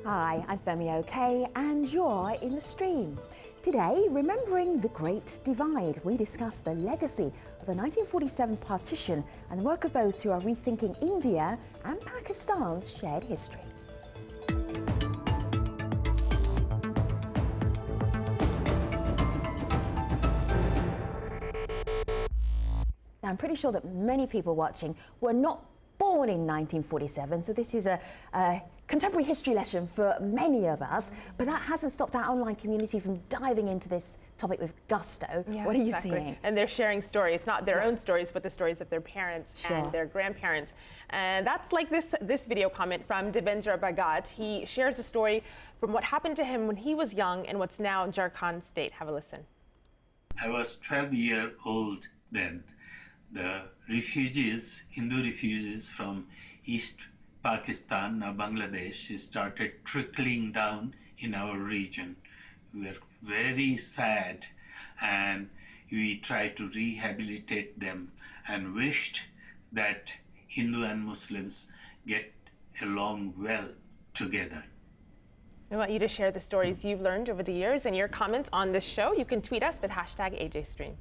Hi, I'm Femi OK, and you're in the stream. Today, remembering the Great Divide, we discuss the legacy of the 1947 partition and the work of those who are rethinking India and Pakistan's shared history. Now, I'm pretty sure that many people watching were not born in 1947, so this is a contemporary history lesson for many of us, but that hasn't stopped our online community from diving into this topic with gusto. Yeah, what are you seeing? And they're sharing stories, not their own stories, but the stories of their parents and their grandparents. And that's like this video comment from Devendra Bhagat. He shares a story from what happened to him when he was young and what's now Jharkhand state. Have a listen. I was 12 years old then. The refugees, Hindu refugees from East Pakistan, now Bangladesh, started trickling down in our region. We were very sad and we tried to rehabilitate them and wished that Hindu and Muslims get along well together. I want you to share the stories you've learned over the years and your comments on this show. You can tweet us with #AJStream.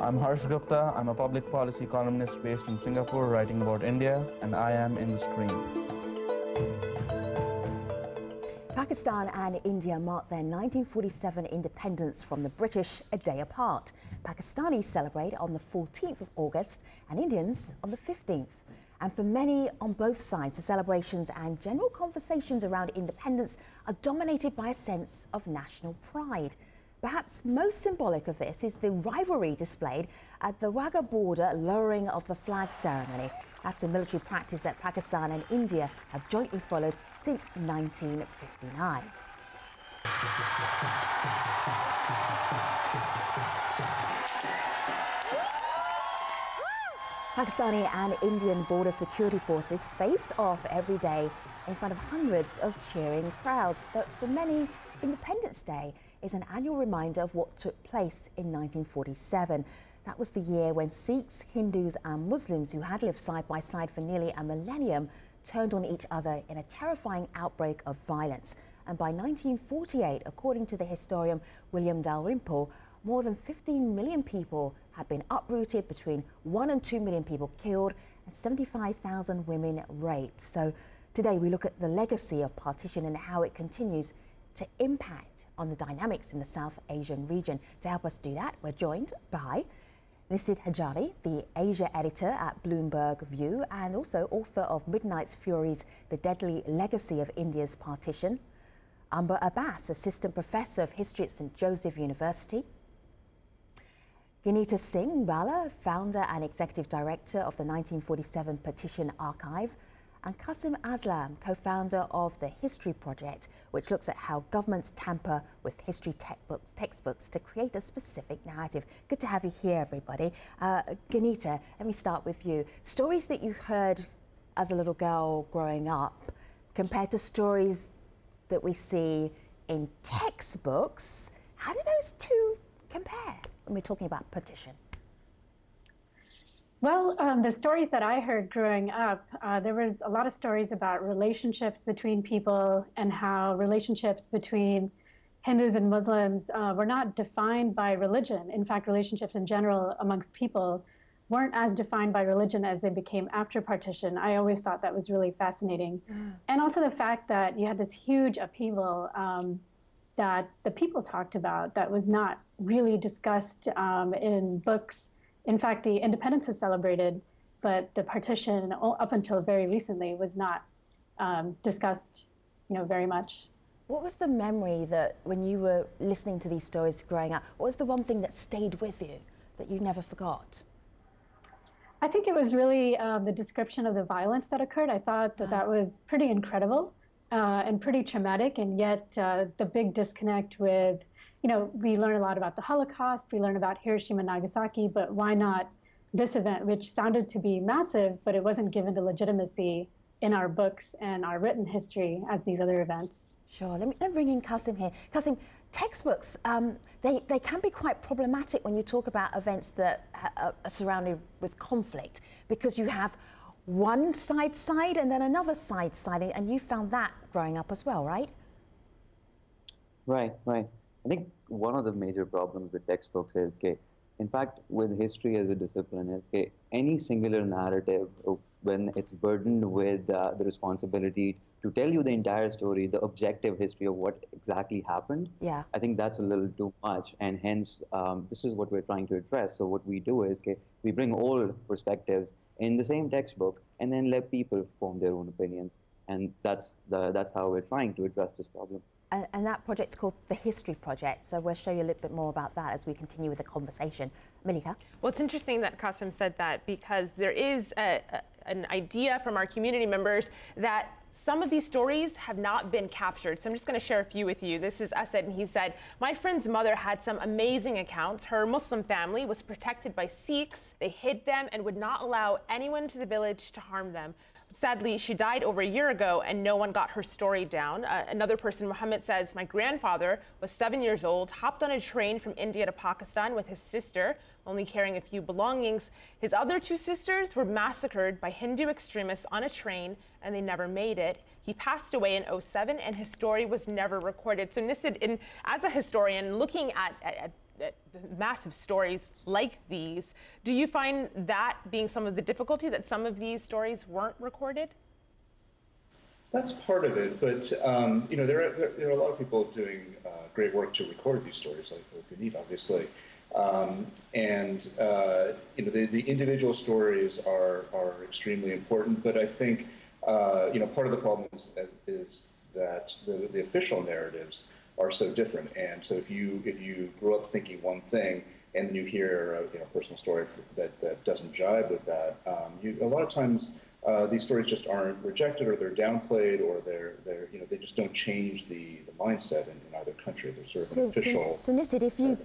I'm Harsh Gupta. I'm a public policy columnist based in Singapore writing about India, and I am in the stream. Pakistan and India marked their 1947 independence from the British a day apart. Pakistanis celebrate on the 14th of August and Indians on the 15th. And for many on both sides, the celebrations and general conversations around independence are dominated by a sense of national pride. Perhaps most symbolic of this is the rivalry displayed at the Wagah border lowering of the flag ceremony. That's a military practice that Pakistan and India have jointly followed since 1959. Pakistani and Indian border security forces face off every day in front of hundreds of cheering crowds. But for many, Independence Day is an annual reminder of what took place in 1947. That was the year when Sikhs, Hindus and Muslims who had lived side by side for nearly a millennium turned on each other in a terrifying outbreak of violence. And by 1948, according to the historian William Dalrymple, more than 15 million people had been uprooted, between 1 and 2 million people killed, and 75,000 women raped. So today we look at the legacy of partition and how it continues to impact on the dynamics in the South Asian region. To help us do that, we're joined by Nisid Hajari, the Asia editor at Bloomberg View and also author of Midnight's Furies, The Deadly Legacy of India's Partition; Amber Abbas, assistant professor of history at St. Joseph University; Ginita Singh Bala, founder and executive director of the 1947 Partition Archive; and Qasim Aslam, co-founder of the History Project, which looks at how governments tamper with history textbooks to create a specific narrative. Good to have you here, everybody. Ginita, let me start with you. Stories that you heard as a little girl growing up compared to stories that we see in textbooks, how do those two compare when we're talking about partition? Well, the stories that I heard growing up, there was a lot of stories about relationships between people and how relationships between Hindus and Muslims were not defined by religion. In fact, relationships in general amongst people weren't as defined by religion as they became after partition. I always thought that was really fascinating. And also the fact that you had this huge upheaval that the people talked about that was not really discussed in books. In fact, the independence is celebrated, but the partition, up until very recently, was not discussed, very much. What was the memory that, when you were listening to these stories growing up, what was the one thing that stayed with you that you never forgot? I think it was really the description of the violence that occurred. I thought that was pretty incredible and pretty traumatic, and yet the big disconnect with, we learn a lot about the Holocaust, we learn about Hiroshima and Nagasaki, but why not this event, which sounded to be massive, but it wasn't given the legitimacy in our books and our written history as these other events. Sure, let me bring in Qasim here. Qasim, textbooks, they can be quite problematic when you talk about events that are surrounded with conflict, because you have one side and then another side, and you found that growing up as well, right? Right, right. I think one of the major problems with textbooks is, in fact, with history as a discipline, is any singular narrative, when it's burdened with the responsibility to tell you the entire story, the objective history of what exactly happened, yeah, I think that's a little too much, and hence this is what we're trying to address. So what we do is, we bring all perspectives in the same textbook, and then let people form their own opinions, and that's how we're trying to address this problem. And that project's called the History Project, so we'll show you a little bit more about that as we continue with the conversation. Malika? Well, it's interesting that Qasim said that, because there is an idea from our community members that some of these stories have not been captured. So I'm just going to share a few with you. This is Asad, and he said, my friend's mother had some amazing accounts. Her Muslim family was protected by Sikhs. They hid them and would not allow anyone to the village to harm them. Sadly, she died over a year ago and no one got her story down. Another person, Muhammad, says, my grandfather was 7 years old, hopped on a train from India to Pakistan with his sister, only carrying a few belongings. His other two sisters were massacred by Hindu extremists on a train and they never made it. He passed away in 2007 and his story was never recorded. So Nisid, as a historian, looking at massive stories like these, do you find that being some of the difficulty, that some of these stories weren't recorded? That's part of it, but there are a lot of people doing great work to record these stories, like Guneet, obviously, and the individual stories are extremely important. But I think part of the problem is that the official narratives are so different, and so if you grew up thinking one thing and then you hear a personal story that doesn't jibe with that, a lot of times these stories just aren't rejected, or they're downplayed, or they just don't change the mindset in either country. There's sort of an official. So Nisid, if you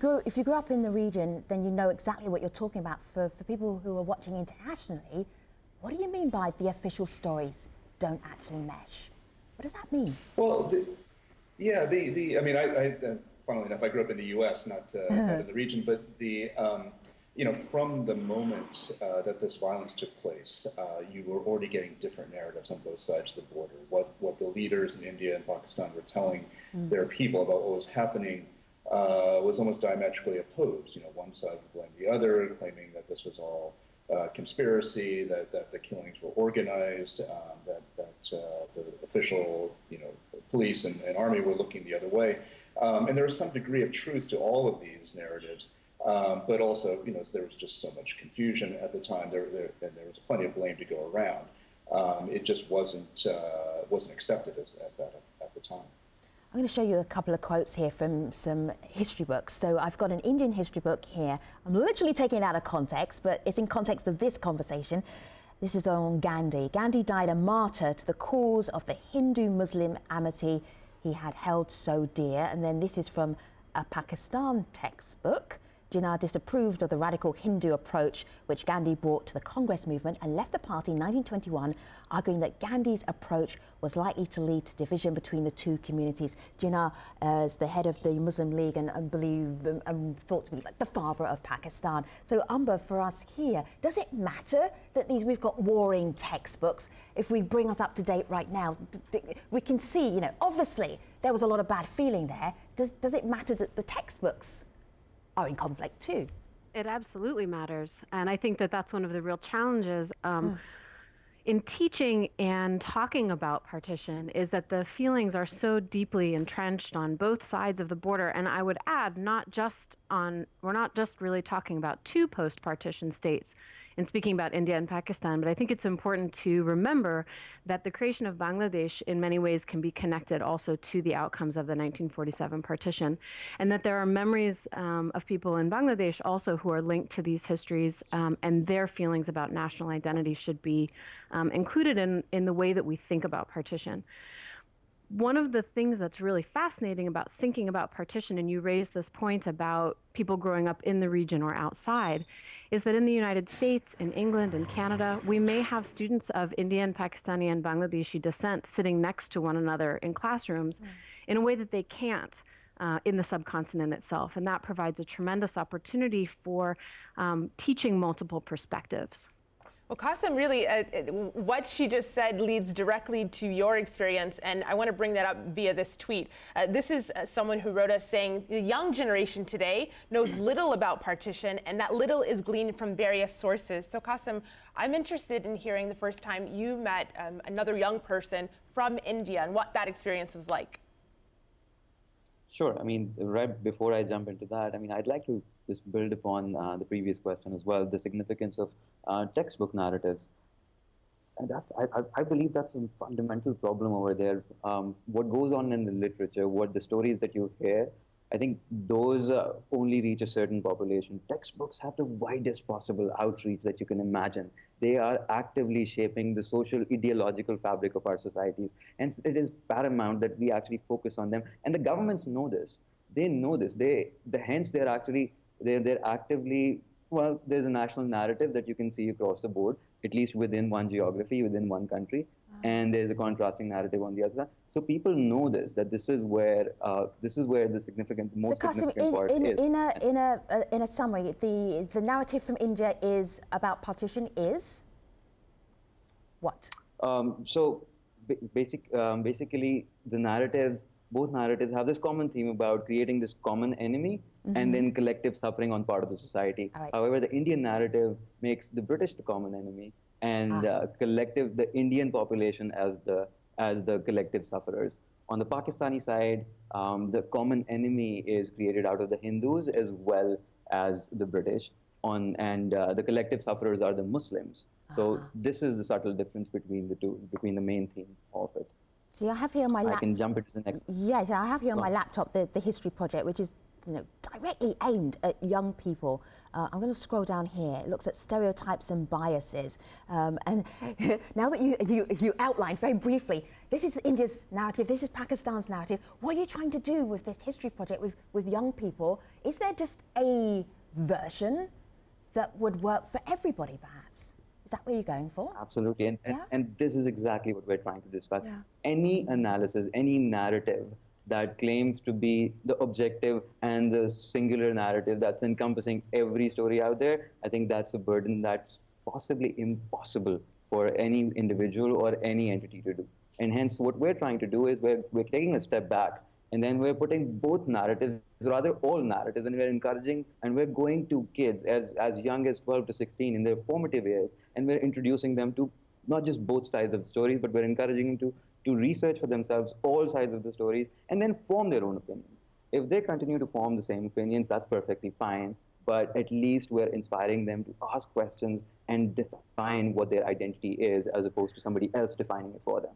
grew up in the region, then you know exactly what you're talking about. For people who are watching internationally, what do you mean by the official stories don't actually mesh? What does that mean? Well, funnily enough, I grew up in the U.S., not in the region, but from the moment that this violence took place, you were already getting different narratives on both sides of the border. What the leaders in India and Pakistan were telling their people about what was happening was almost diametrically opposed. One side would blame the other, claiming that this was all conspiracy, that the killings were organized, that the official police and army were looking the other way. And there was some degree of truth to all of these narratives, but also there was just so much confusion at the time. There was plenty of blame to go around. It just wasn't accepted as that at the time. I'm going to show you a couple of quotes here from some history books. So I've got an Indian history book here. I'm literally taking it out of context, but it's in context of this conversation. This is on Gandhi. Gandhi died a martyr to the cause of the Hindu-Muslim amity he had held so dear. And then this is from a Pakistan textbook. Jinnah disapproved of the radical Hindu approach which Gandhi brought to the Congress movement and left the party in 1921, arguing that Gandhi's approach was likely to lead to division between the two communities. Jinnah is the head of the Muslim League and thought to be like the father of Pakistan. So Amber, for us here, does it matter that we've got warring textbooks? If we bring us up to date right now, we can see, obviously there was a lot of bad feeling there. Does it matter that the textbooks are in conflict too? It absolutely matters. And I think that that's one of the real challenges in teaching and talking about partition, is that the feelings are so deeply entrenched on both sides of the border. And I would add, we're not just really talking about two post-partition states in speaking about India and Pakistan, but I think it's important to remember that the creation of Bangladesh in many ways can be connected also to the outcomes of the 1947 partition, and that there are memories of people in Bangladesh also who are linked to these histories, and their feelings about national identity should be included in the way that we think about partition. One of the things that's really fascinating about thinking about partition, and you raised this point about people growing up in the region or outside, is that in the United States, in England, and Canada, we may have students of Indian, Pakistani, and Bangladeshi descent sitting next to one another in classrooms in a way that they can't in the subcontinent itself. And that provides a tremendous opportunity for teaching multiple perspectives. Well, Qasim, really, what she just said leads directly to your experience, and I want to bring that up via this tweet. This is someone who wrote us saying, the young generation today knows little about partition, and that little is gleaned from various sources. So, Qasim, I'm interested in hearing the first time you met another young person from India and what that experience was like. Sure. I mean, right before I jump into that, I mean, I'd like to just build upon the previous question as well, the significance of textbook narratives. And I believe that's a fundamental problem over there. What goes on in the literature, what the stories that you hear, I think those only reach a certain population. Textbooks have the widest possible outreach that you can imagine. They are actively shaping the social ideological fabric of our societies. And it is paramount that we actually focus on them. And the governments know this. They know this. Hence they're actively, well, there's a national narrative that you can see across the board, at least within one geography, within one country. And there's a contrasting narrative on the other side. So people know this, that this is where the most significant part is. In a summary, the narrative from India is about partition is what? Basically, both narratives have this common theme about creating this common enemy and then collective suffering on part of the society. Right. However, the Indian narrative makes the British the common enemy and the Indian population as the collective sufferers. On the Pakistani side, the common enemy is created out of the Hindus as well as the British, and the collective sufferers are the Muslims. So this is the subtle difference between the two, between the main theme of it. See, I have here on my laptop. I can jump into the next. Yes, I have here on my laptop the history project, which is directly aimed at young people. I'm going to scroll down here. It looks at stereotypes and biases. And now that you outlined very briefly, this is India's narrative, this is Pakistan's narrative. What are you trying to do with this history project with young people? Is there just a version that would work for everybody, perhaps? Is that what you're going for? Absolutely, and this is exactly what we're trying to discuss. Yeah. Any analysis, any narrative that claims to be the objective and the singular narrative that's encompassing every story out there, I think that's a burden that's possibly impossible for any individual or any entity to do. And hence, what we're trying to do is we're taking a step back, and then we're putting both narratives, rather all narratives, and we're encouraging, and we're going to kids as young as 12 to 16 in their formative years, and we're introducing them to not just both sides of the stories, but we're encouraging them to research for themselves all sides of the stories, and then form their own opinions. If they continue to form the same opinions, that's perfectly fine, but at least we're inspiring them to ask questions and define what their identity is, as opposed to somebody else defining it for them.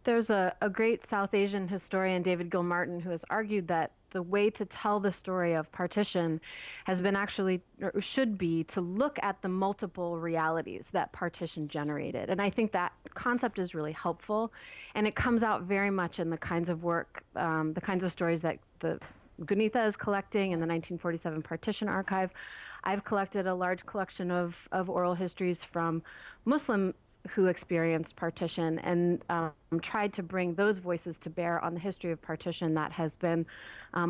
There's a great South Asian historian, David Gilmartin, who has argued that the way to tell the story of partition has been actually, or should be, to look at the multiple realities that partition generated. And I think that concept is really helpful, and it comes out very much in the kinds of work, the kinds of stories that the Gunita is collecting in the 1947 Partition Archive. I've collected a large collection of oral histories from Muslims who experienced partition, and tried to bring those voices to bear on the history of partition that has been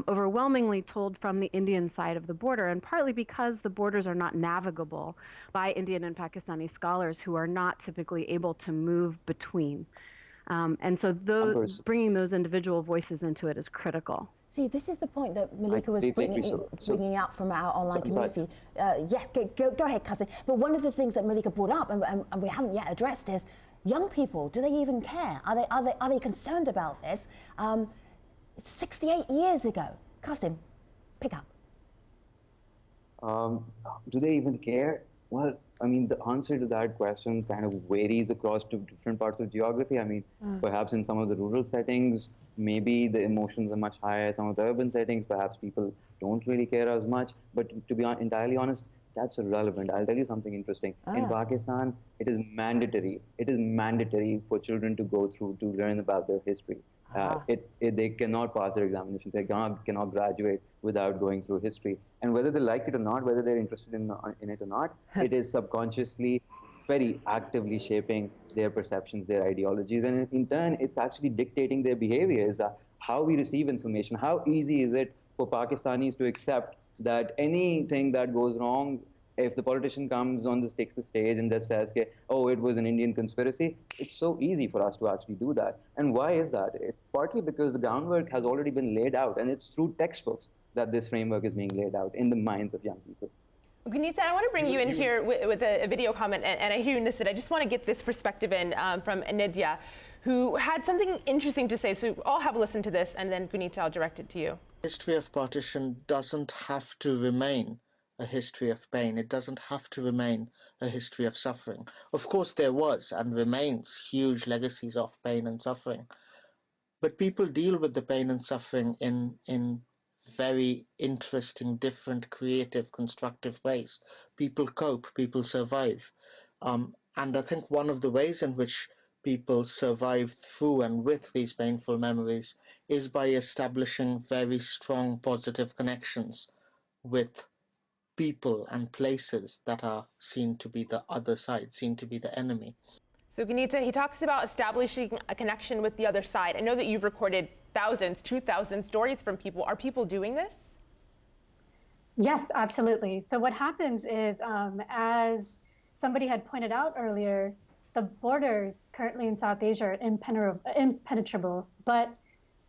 overwhelmingly told from the Indian side of the border, and partly because the borders are not navigable by Indian and Pakistani scholars who are not typically able to move between. And so bringing those individual voices into it is critical. See, this is the point that Malika was bringing out from our online community. Go ahead, Qasim. But one of the things that Malika brought up, and we haven't yet addressed, is young people. Do they even care? Are they concerned about this? It's 68 years ago. Qasim, pick up. Do they even care? Well, I mean, the answer to that question kind of varies across to different parts of geography. I mean, perhaps in some of the rural settings, maybe the emotions are much higher. Some of the urban settings, perhaps people don't really care as much. But to be entirely honest, that's irrelevant. I'll tell you something interesting. In Pakistan, it is mandatory. It is mandatory for children to go through to learn about their history. They cannot pass their examinations. They cannot graduate without going through history. And whether they like it or not, whether they're interested in it or not, it is subconsciously, very actively shaping their perceptions, their ideologies. And in turn, it's actually dictating their behaviors, how we receive information. How easy is it for Pakistanis to accept that anything that goes wrong if the politician comes on this, takes the stage and just says, okay, oh, it was an Indian conspiracy, it's so easy for us to actually do that. And why is that? It's partly because the groundwork has already been laid out, and it's through textbooks that this framework is being laid out in the minds of young people. Gunita, I want to bring you in here with a video comment, and I hear you, Nisit. I just want to get this perspective in from Nidya, who had something interesting to say. So I'll have a listen to this, and then Gunita, I'll direct it to you. History of partition doesn't have to remain a history of pain. It doesn't have to remain a history of suffering. Of course, there was and remains huge legacies of pain and suffering, but people deal with the pain and suffering in very interesting, different, creative, constructive ways. People cope, people survive. And I think one of the ways in which people survive through and with these painful memories is by establishing very strong positive connections with people and places that are seen to be the other side, seen to be the enemy. So Gunita, he talks about establishing a connection with the other side. I know that you've recorded thousands, 2,000 stories from people. Are people doing this? Yes, absolutely. So what happens is, as somebody had pointed out earlier, the borders currently in South Asia are impenetrable. But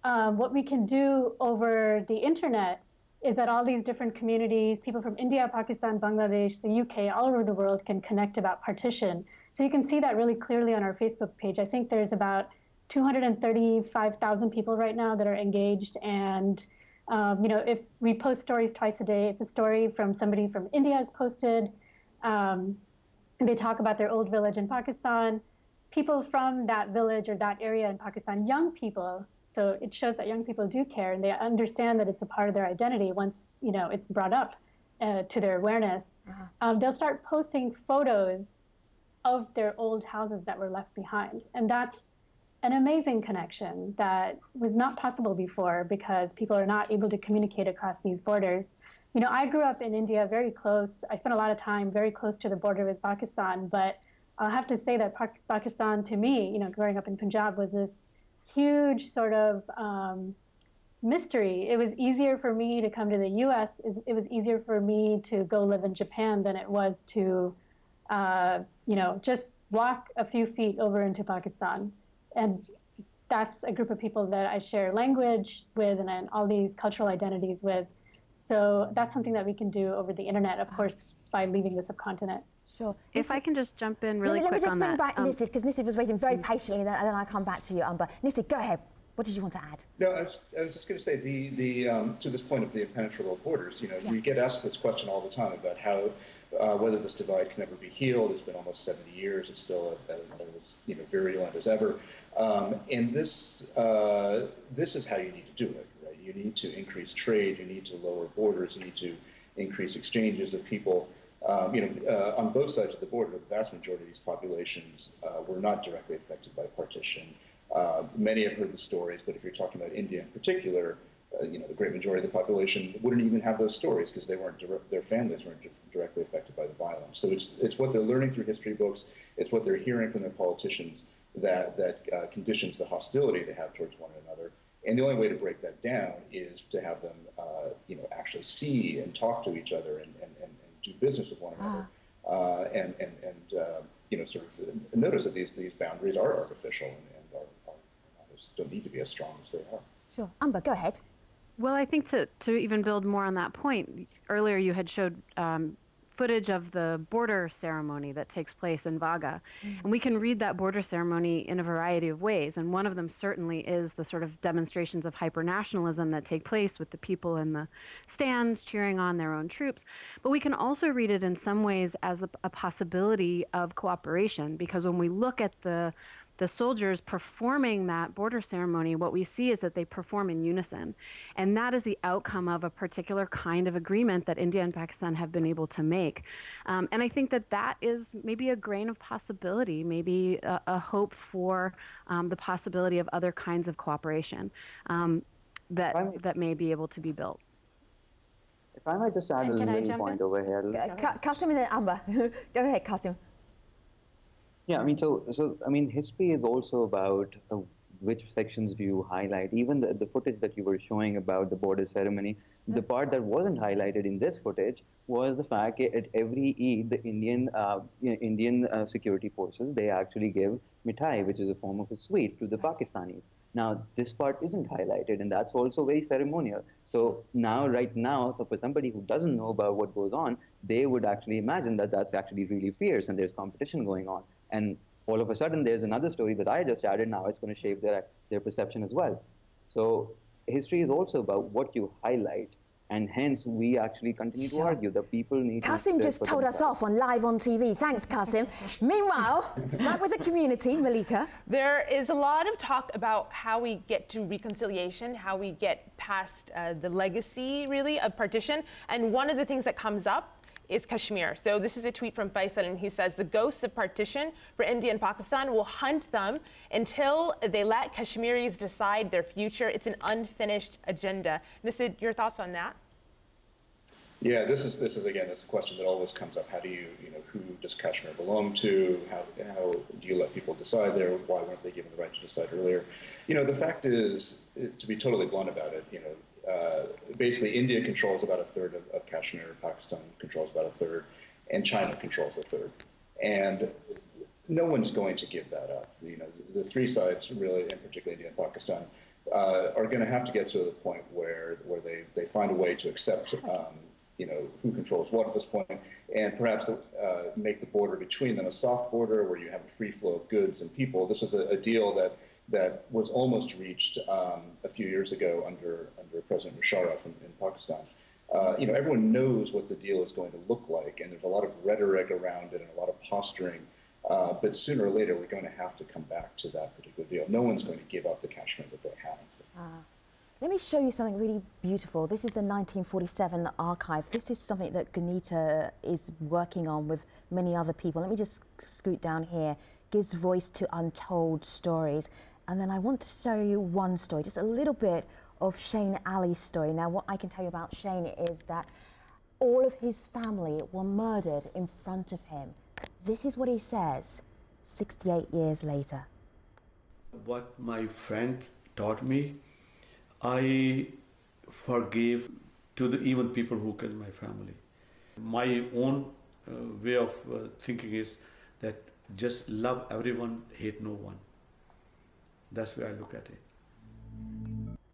what we can do over the internet is that all these different communities, people from India, Pakistan, Bangladesh, the UK, all over the world can connect about partition. So you can see that really clearly on our Facebook page. I think there's about 235,000 people right now that are engaged. And if we post stories twice a day, if a story from somebody from India is posted, they talk about their old village in Pakistan, people from that village or that area in Pakistan, young people. So it shows that young people do care, and they understand that it's a part of their identity once it's brought up to their awareness. They'll start posting photos of their old houses that were left behind. And that's an amazing connection that was not possible before because people are not able to communicate across these borders. I grew up in India very close. I spent a lot of time very close to the border with Pakistan, but I'll have to say that Pakistan to me, growing up in Punjab was this huge sort of mystery. It was easier for me to come to the US. It was easier for me to go live in Japan than it was to just walk a few feet over into Pakistan. And that's a group of people that I share language with and all these cultural identities with. So that's something that we can do over the internet, of course, by leaving the subcontinent. Sure. If I can just jump in really quick on that. Let me just bring back Nisit, because Nisit was waiting very patiently, and then I'll come back to you, Amber. Nisit, go ahead. What did you want to add? No, I was just going to say to this point of the impenetrable borders. We get asked this question all the time about how whether this divide can ever be healed. It's been almost 70 years. It's still as virulent as ever. And this is how you need to do it. Right? You need to increase trade. You need to lower borders. You need to increase exchanges of people. On both sides of the border, the vast majority of these populations were not directly affected by partition. Many have heard the stories, but if you're talking about India in particular, the great majority of the population wouldn't even have those stories because their families weren't directly affected by the violence. So it's what they're learning through history books, it's what they're hearing from their politicians that conditions the hostility they have towards one another. And the only way to break that down is to have them, actually see and talk to each other and do business with one another, sort of notice that these boundaries are artificial and don't need to be as strong as they are. Sure. Amber, go ahead. Well, I think to even build more on that point, earlier you had showed footage of the border ceremony that takes place in Vaga. And we can read that border ceremony in a variety of ways. And one of them certainly is the sort of demonstrations of hyper-nationalism that take place with the people in the stands cheering on their own troops. But we can also read it in some ways as a possibility of cooperation, because when we look at the soldiers performing that border ceremony, what we see is that they perform in unison. And that is the outcome of a particular kind of agreement that India and Pakistan have been able to make. And I think that is maybe a grain of possibility, maybe a hope for the possibility of other kinds of cooperation that may be able to be built. If I might just add a little point over here. Qasim and then Amber. Go ahead, Qasim. Yeah, history is also about which sections do you highlight? Even the footage that you were showing about the border ceremony, the part that wasn't highlighted in this footage was the fact that at every Eid, the Indian security forces, they actually give mithai, which is a form of a sweet, to the Pakistanis. Now, this part isn't highlighted, and that's also very ceremonial. So now, right now, so for somebody who doesn't know about what goes on, they would actually imagine that that's actually really fierce and there's competition going on. And all of a sudden, there's another story that I just added. Now it's going to shape their perception as well. So history is also about what you highlight. And hence, we actually continue to argue that people need to... Kasim just told us off live on TV. Thanks, Kasim. Meanwhile, back with the community, Malika. There is a lot of talk about how we get to reconciliation, how we get past the legacy, really, of partition. And one of the things that comes up is Kashmir. So this is a tweet from Faisal, and he says, the ghosts of partition for India and Pakistan will hunt them until they let Kashmiris decide their future. It's an unfinished agenda. Nisid, your thoughts on that? Yeah, this is again, this question that always comes up. How do you know, who does Kashmir belong to? How do you let people decide there? Why weren't they given the right to decide earlier? You know, the fact is, to be totally blunt about it, you know, basically India controls about a third of Kashmir, Pakistan controls about a third, and China controls a third. And no one's going to give that up. You know, the three sides really, and particularly India and Pakistan, are going to have to get to the point where they find a way to accept you know, who controls what at this point, and perhaps make the border between them a soft border where you have a free flow of goods and people. This is a deal that was almost reached a few years ago under President Musharraf in Pakistan. You know, everyone knows what the deal is going to look like, and there's a lot of rhetoric around it and a lot of posturing. But sooner or later, we're going to have to come back to that particular deal. No one's going to give up the Kashmir that they have. Let me show you something really beautiful. This is the 1947 archive. This is something that Ganita is working on with many other people. Let me just scoot down here. Gives voice to untold stories. And then I want to show you one story, just a little bit of Shane Ali's story. Now, what I can tell you about Shane is that all of his family were murdered in front of him. This is what he says 68 years later. What my friend taught me, I forgave to the even people who killed my family. My own way of thinking is that just love everyone, hate no one. That's the way I look at it.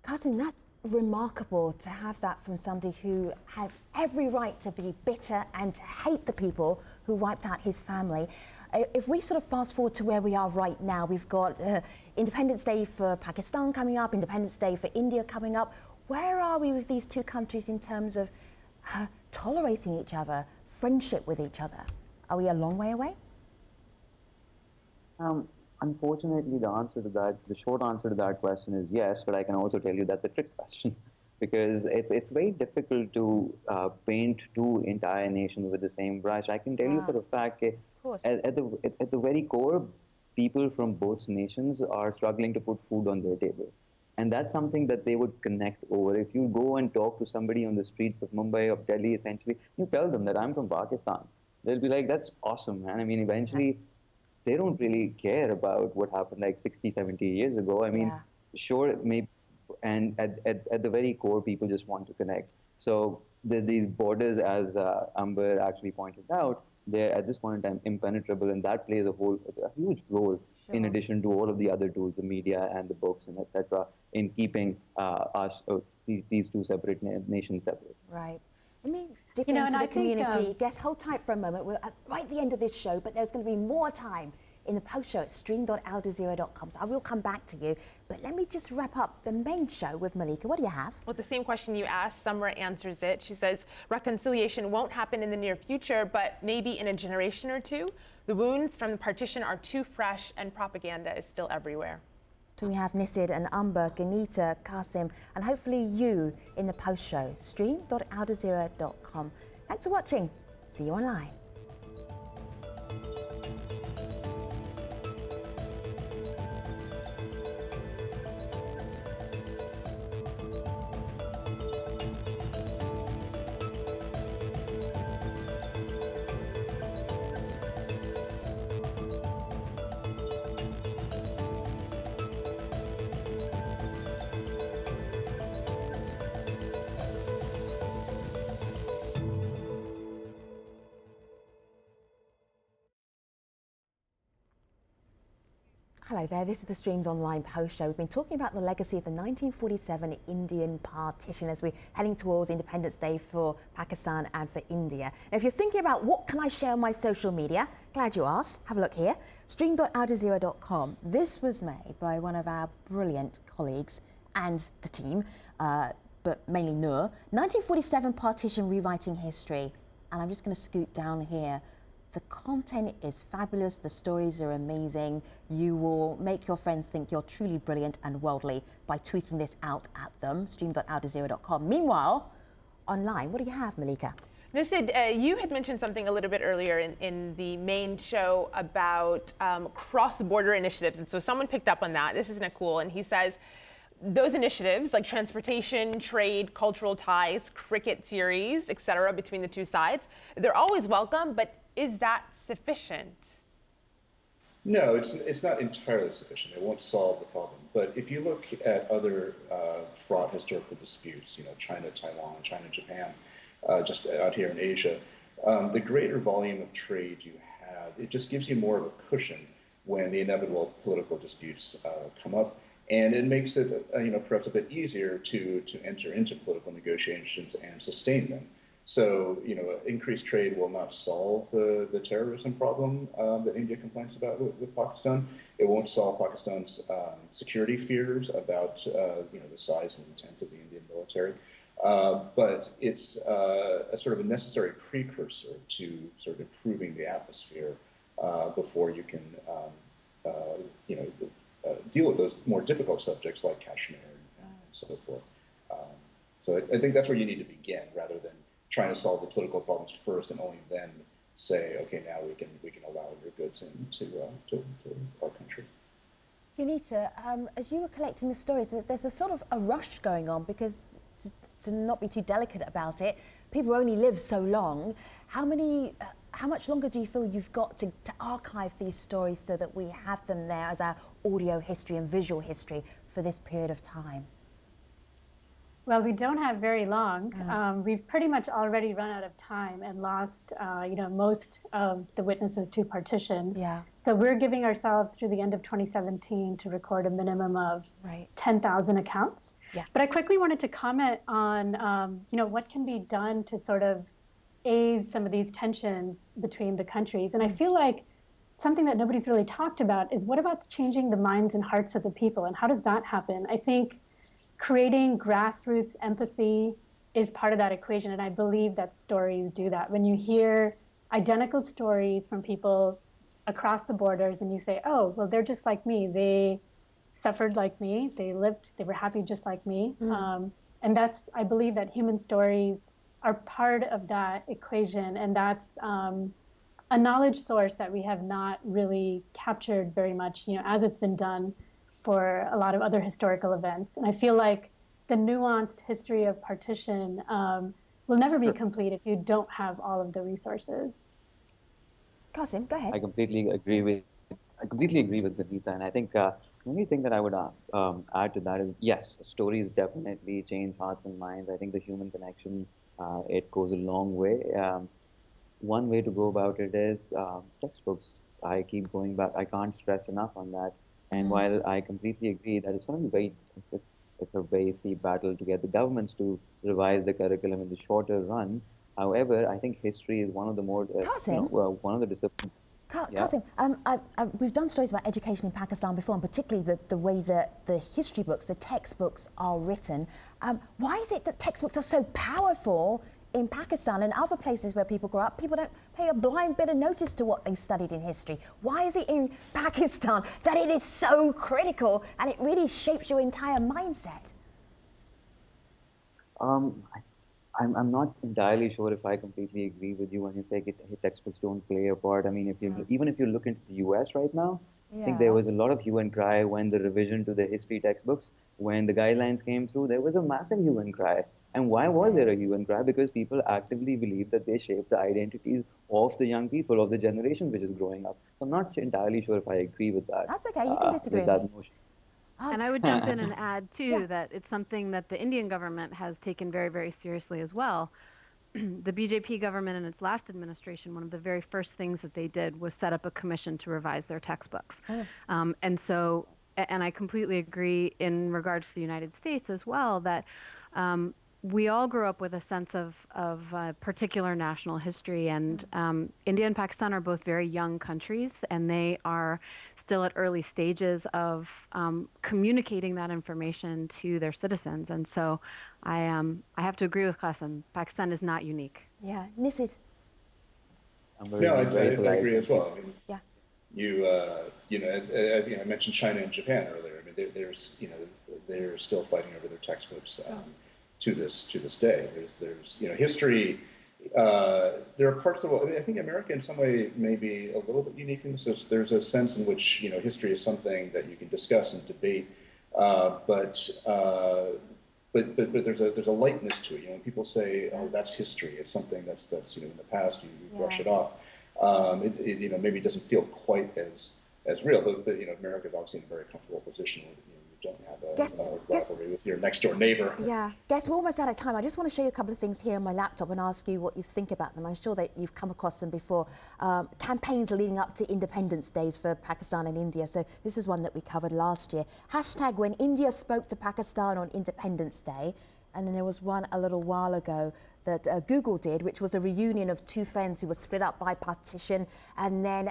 Kasim, that's remarkable to have that from somebody who has every right to be bitter and to hate the people who wiped out his family. If we sort of fast forward to where we are right now, we've got Independence Day for Pakistan coming up, Independence Day for India coming up. Where are we with these two countries in terms of tolerating each other, friendship with each other? Are we a long way away? Unfortunately, the short answer to that question is yes, but I can also tell you that's a trick question because it's very difficult to paint two entire nations with the same brush. I can tell you for a fact at the very core, people from both nations are struggling to put food on their table. And that's something that they would connect over. If you go and talk to somebody on the streets of Mumbai, of Delhi, essentially, you tell them that I'm from Pakistan. They'll be like, that's awesome, man. I mean, eventually, they don't really care about what happened like 60, 70 years ago. I mean, sure, maybe, and at the very core, people just want to connect. So these borders, as Amber actually pointed out, they're at this point in time impenetrable, and that plays a huge role in addition to all of the other tools, the media and the books and etc., in keeping these two separate nations separate. Right. Let me dip into the community. Guess, hold tight for a moment. We're right at the end of this show, but there's going to be more time in the post-show at stream.aljazeera.com. So I will come back to you. But let me just wrap up the main show with Malika. What do you have? Well, the same question you asked, Samra answers it. She says, reconciliation won't happen in the near future, but maybe in a generation or two. The wounds from the partition are too fresh and propaganda is still everywhere. So we have Nisid and Amber, Ganita, Kasim, and hopefully you in the post-show, stream.aljazeera.com. Thanks for watching. See you online. Hello there, this is the Streamed Online Post Show. We've been talking about the legacy of the 1947 Indian Partition as we're heading towards Independence Day for Pakistan and for India. Now, if you're thinking about what can I share on my social media, glad you asked. Have a look here, stream.aljazeera.com. This was made by one of our brilliant colleagues and the team, but mainly Noor. 1947 Partition Rewriting History. And I'm just going to scoot down here. The content is fabulous, the stories are amazing. You will make your friends think you're truly brilliant and worldly by tweeting this out at them, stream.aljazeera.com. Meanwhile, online, what do you have, Malika? Sid, you had mentioned something a little bit earlier in the main show about cross-border initiatives, and so someone picked up on that. This isn't cool, and he says, those initiatives like transportation, trade, cultural ties, cricket series, etc., between the two sides, they're always welcome, but is that sufficient? No, it's not entirely sufficient. It won't solve the problem. But if you look at other fraught historical disputes, China, Taiwan, China, Japan, just out here in Asia, the greater volume of trade you have, it just gives you more of a cushion when the inevitable political disputes come up. And it makes it, perhaps a bit easier to enter into political negotiations and sustain them. So, increased trade will not solve the terrorism problem that India complains about with Pakistan. It won't solve Pakistan's security fears about, the size and intent of the Indian military. But it's a sort of a necessary precursor to sort of improving the atmosphere before you can, deal with those more difficult subjects like Kashmir and so forth. So I think that's where you need to begin, rather than trying to solve the political problems first and only then say, okay, now we can allow your goods into our country. Yunita, as you were collecting the stories, there's a sort of a rush going on because, to not be too delicate about it, people only live so long. How much longer do you feel you've got to archive these stories so that we have them there as our audio history and visual history for this period of time? Well, we don't have very long. We've pretty much already run out of time and lost, most of the witnesses to partition. Yeah. So we're giving ourselves through the end of 2017 to record a minimum of 10,000 accounts. Yeah. But I quickly wanted to comment on, what can be done to sort of ease some of these tensions between the countries. And I feel like something that nobody's really talked about is what about changing the minds and hearts of the people, and how does that happen? I think creating grassroots empathy is part of that equation, and I believe that stories do that. When you hear identical stories from people across the borders and you say, oh, well, they're just like me, they suffered like me, they were happy just like me. And I believe that human stories are part of that equation, and that's a knowledge source that we have not really captured very much, as it's been done for a lot of other historical events. And I feel like the nuanced history of partition will never be complete if you don't have all of the resources. Qasim, go ahead. I completely agree with Vanita, and I think the only thing that I would add to that is, yes, stories definitely change hearts and minds. I think the human connection, it goes a long way. One way to go about it is textbooks. I keep going back. I can't stress enough on that. And while I completely agree that it's going to be it's a very steep battle to get the governments to revise the curriculum in the shorter run. However, I think history is one of the more one of the disciplines. Qasim, we've done stories about education in Pakistan before, and particularly the way that the history books, the textbooks are written. Why is it that textbooks are so powerful in Pakistan and other places where people grow up? People don't pay a blind bit of notice to what they studied in history. Why is it in Pakistan that it is so critical and it really shapes your entire mindset? I'm not entirely sure if I completely agree with you when you say textbooks don't play a part. I mean, even if you look into the US right now, I think there was a lot of hue and cry when the revision to the history textbooks, when the guidelines came through, there was a massive hue and cry. And why was there a hue and cry? Because people actively believe that they shape the identities of the young people, of the generation which is growing up. So I'm not entirely sure if I agree with that. That's okay, you can disagree with that me. notion. And I would jump in and add, too, that it's something that the Indian government has taken very, very seriously as well. the BJP government in its last administration, one of the very first things that they did was set up a commission to revise their textbooks. And so, and I completely agree in regards to the United States as well, that we all grew up with a sense of particular national history, and India and Pakistan are both very young countries, and they are still at early stages of communicating that information to their citizens. And so I have to agree with Qasim. Pakistan is not unique. Yeah, Nisid. Yeah, I agree as well. I mean, yeah. I mentioned China and Japan earlier. I mean, they're still fighting over their textbooks. To this day, there's history. There are parts of the world. I mean, I think America, in some way, may be a little bit unique in this. There's a sense in which history is something that you can discuss and debate, but there's a lightness to it. When people say, "Oh, that's history," it's something that's in the past. You brush it off. It maybe doesn't feel quite as real. But America's obviously in a very comfortable position. Don't have a rivalry with your next door neighbor. Yeah, guess we're almost out of time. I just want to show you a couple of things here on my laptop and ask you what you think about them. I'm sure that you've come across them before. Campaigns leading up to Independence Days for Pakistan and India. So this is one that we covered last year. Hashtag when India spoke to Pakistan on Independence Day. And then there was one a little while ago that Google did, which was a reunion of two friends who were split up by partition, and then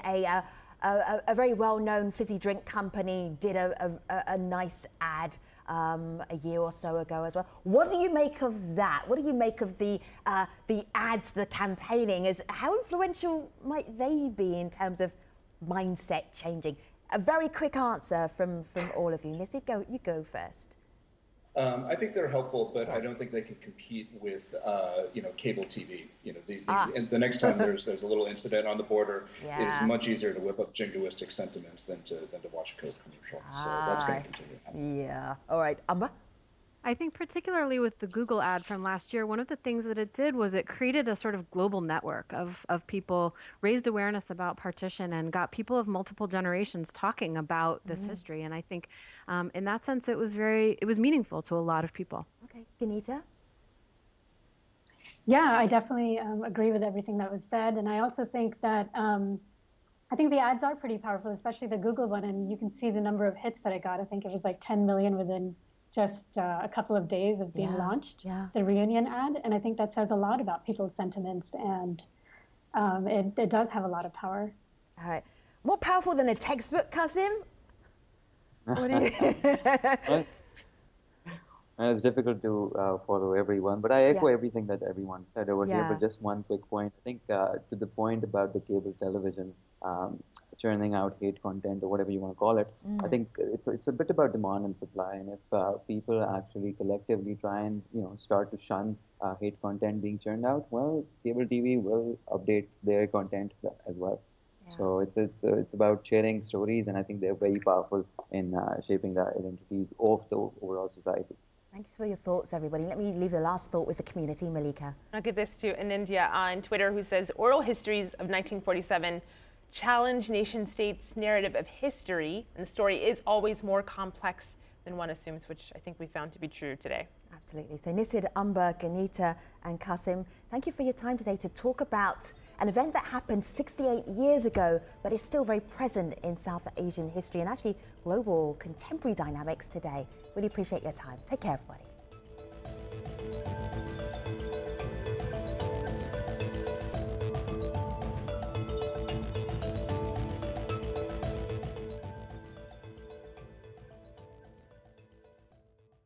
a very well-known fizzy drink company did a nice ad a year or so ago as well. What do you make of that? What do you make of the ads, the campaigning? How influential might they be in terms of mindset changing? A very quick answer from all of you. Nisid, you go first. I think they're helpful, but I don't think they can compete with, cable TV. And the next time there's a little incident on the border, it's much easier to whip up jingoistic sentiments than to watch a Coke commercial. So that's going to continue happening. Yeah. All right, Amba. I think particularly with the Google ad from last year, one of the things that it did was it created a sort of global network of people, raised awareness about partition, and got people of multiple generations talking about this history. And I think in that sense, it was meaningful to a lot of people. Okay, Ganita? Yeah, I definitely agree with everything that was said. And I also think that I think the ads are pretty powerful, especially the Google one. And you can see the number of hits that it got. I think it was like 10 million within just a couple of days of being launched, the reunion ad. And I think that says a lot about people's sentiments, and it does have a lot of power. All right. More powerful than a textbook, Qasim? What do you It's difficult to follow everyone, but I echo everything that everyone said over here. But just one quick point. I think to the point about the cable television churning out hate content or whatever you want to call it, I think it's a bit about demand and supply. And if people actually collectively try and start to shun hate content being churned out, well, cable TV will update their content as well. Yeah. So it's about sharing stories, and I think they're very powerful in shaping the identities of the overall society. Thanks for your thoughts, everybody. Let me leave the last thought with the community, Malika. I'll give this to Anindya on Twitter, who says, oral histories of 1947 challenge nation states' narrative of history, and the story is always more complex than one assumes, which I think we found to be true today. Absolutely. So Nisid, Amba, Ganita, and Qasim, thank you for your time today to talk about an event that happened 68 years ago, but is still very present in South Asian history and actually global contemporary dynamics today. Really appreciate your time. Take care, everybody.